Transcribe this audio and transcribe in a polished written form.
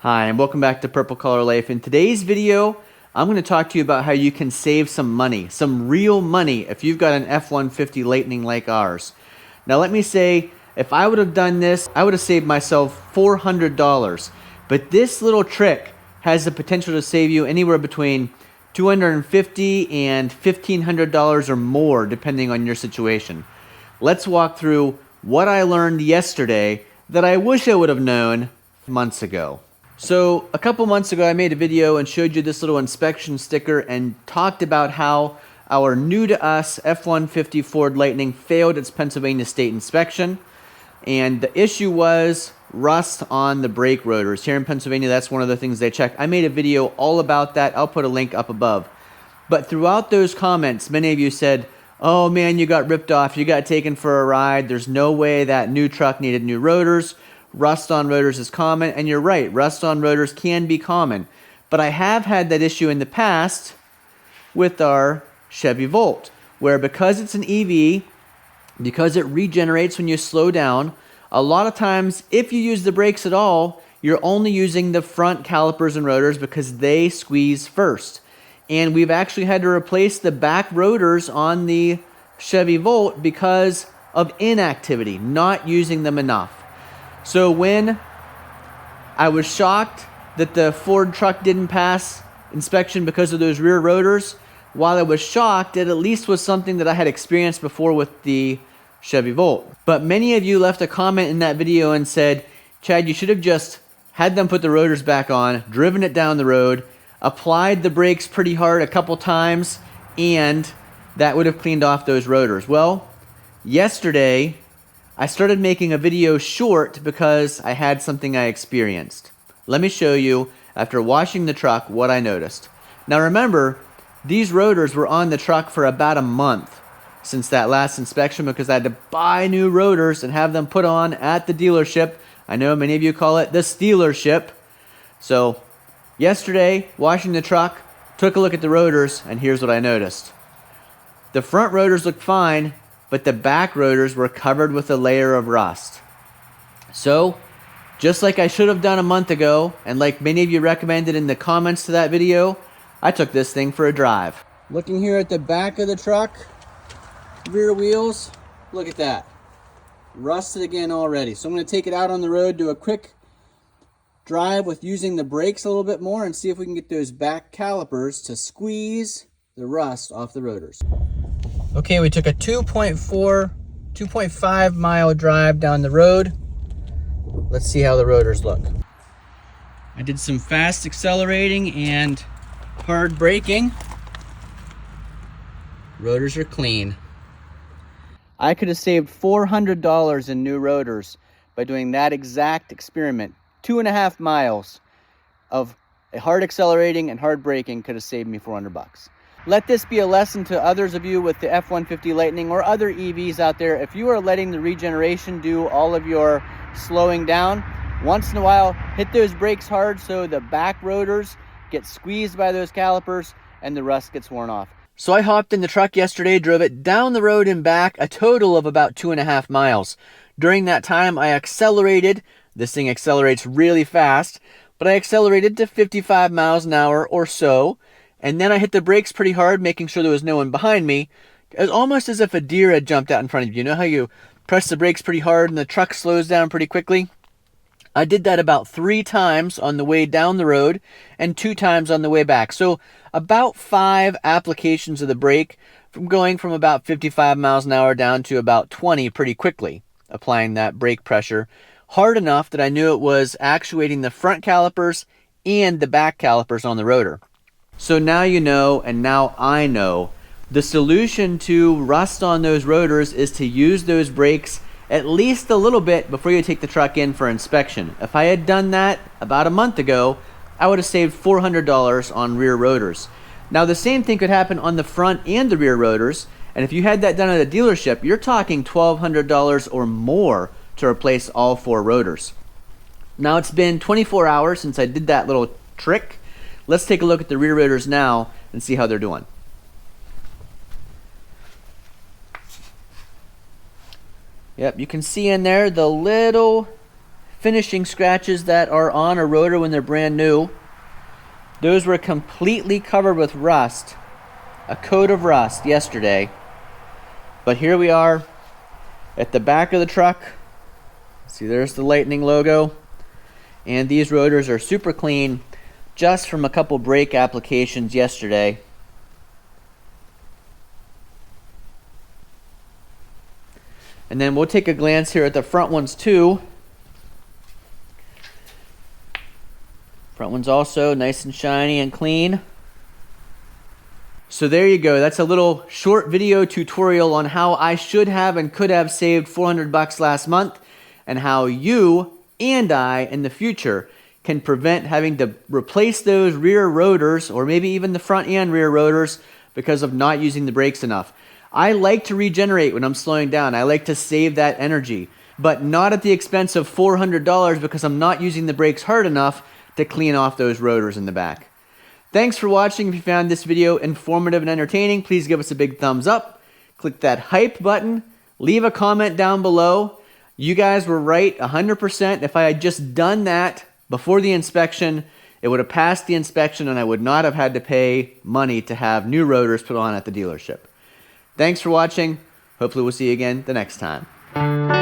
Hi, and welcome back to Purple Color Life. In today's video, I'm going to talk to you about how you can save some money, some real money, if you've got an F150 Lightning like ours. Now let me say, if I would have done this, I would have saved myself $400. But this little trick has the potential to save you anywhere between $250 and $1,500 or more, depending on your situation. Let's walk through what I learned yesterday that I wish I would have known months ago. So a couple months ago I made a video and showed you this little inspection sticker and talked about how our new to us F150 Ford Lightning failed its Pennsylvania state inspection, and the issue was rust on the brake rotors. Here in Pennsylvania, that's one of the things they check. I made a video all about that. I'll put a link up above. But throughout those comments, many of you said, oh man, you got ripped off, you got taken for a ride, there's no way that new truck needed new rotors. Rust on rotors is common, and you're right, rust on rotors can be common. But I have had that issue in the past with our Chevy Volt, where because it's an EV, because it regenerates when you slow down, a lot of times, if you use the brakes at all, you're only using the front calipers and rotors because they squeeze first. And we've actually had to replace the back rotors on the Chevy Volt because of inactivity, not using them enough. So when I was shocked that the Ford truck didn't pass inspection because of those rear rotors, while I was shocked, it at least was something that I had experienced before with the Chevy Volt. But many of you left a comment in that video and said, Chad, you should have just had them put the rotors back on, driven it down the road, applied the brakes pretty hard a couple times, and that would have cleaned off those rotors. Well, yesterday I started making a video short because I had something I experienced. Let me show you, after washing the truck, what I noticed. Now remember, these rotors were on the truck for about a month since that last inspection because I had to buy new rotors and have them put on at the dealership. I know many of you call it the Stealership. So yesterday, washing the truck, took a look at the rotors, and here's what I noticed. The front rotors looked fine, but the back rotors were covered with a layer of rust. So, just like I should have done a month ago, and like many of you recommended in the comments to that video, I took this thing for a drive. Looking here at the back of the truck, rear wheels, look at that. Rusted again already. So I'm going to take it out on the road, do a quick drive with using the brakes a little bit more, and see if we can get those back calipers to squeeze the rust off the rotors. Okay, we took a 2.5 mile drive down the road. Let's see how the rotors look. I did some fast accelerating and hard braking. Rotors are clean. I could have saved $400 in new rotors by doing that exact experiment. 2.5 miles of a hard accelerating and hard braking could have saved me $400. Let this be a lesson to others of you with the F150 Lightning or other EVs out there. If you are letting the regeneration do all of your slowing down, once in a while, hit those brakes hard so the back rotors get squeezed by those calipers and the rust gets worn off. So I hopped in the truck yesterday, drove it down the road and back, a total of about 2.5 miles. During that time, I accelerated. This thing accelerates really fast, but I accelerated to 55 miles an hour or so. And then I hit the brakes pretty hard, making sure there was no one behind me. It was almost as if a deer had jumped out in front of you. You know how you press the brakes pretty hard and the truck slows down pretty quickly? I did that about 3 times on the way down the road and 2 times on the way back. So about 5 applications of the brake, from going from about 55 miles an hour down to about 20 pretty quickly, applying that brake pressure hard enough that I knew it was actuating the front calipers and the back calipers on the rotor. So now you know, and now I know, the solution to rust on those rotors is to use those brakes at least a little bit before you take the truck in for inspection. If I had done that about a month ago, I would have saved $400 on rear rotors. Now the same thing could happen on the front and the rear rotors, and if you had that done at a dealership, you're talking $1,200 or more to replace all 4 rotors. Now it's been 24 hours since I did that little trick. Let's take a look at the rear rotors now and see how they're doing. Yep, you can see in there the little finishing scratches that are on a rotor when they're brand new. Those were completely covered with rust, a coat of rust yesterday. But here we are at the back of the truck. See, there's the Lightning logo. And these rotors are super clean just from a couple brake applications yesterday. And then we'll take a glance here at the front ones too. Front one's also nice and shiny and clean. So there you go. That's a little short video tutorial on how I should have and could have saved $400 last month, and how you and I in the future can prevent having to replace those rear rotors, or maybe even the front and rear rotors, because of not using the brakes enough. I like to regenerate when I'm slowing down. I like to save that energy, but not at the expense of $400 because I'm not using the brakes hard enough to clean off those rotors in the back. Thanks for watching. If you found this video informative and entertaining, please give us a big thumbs up. Click that hype button. Leave a comment down below. You guys were right 100%. If I had just done that before the inspection, it would have passed the inspection and I would not have had to pay money to have new rotors put on at the dealership. Thanks for watching. Hopefully we'll see you again the next time.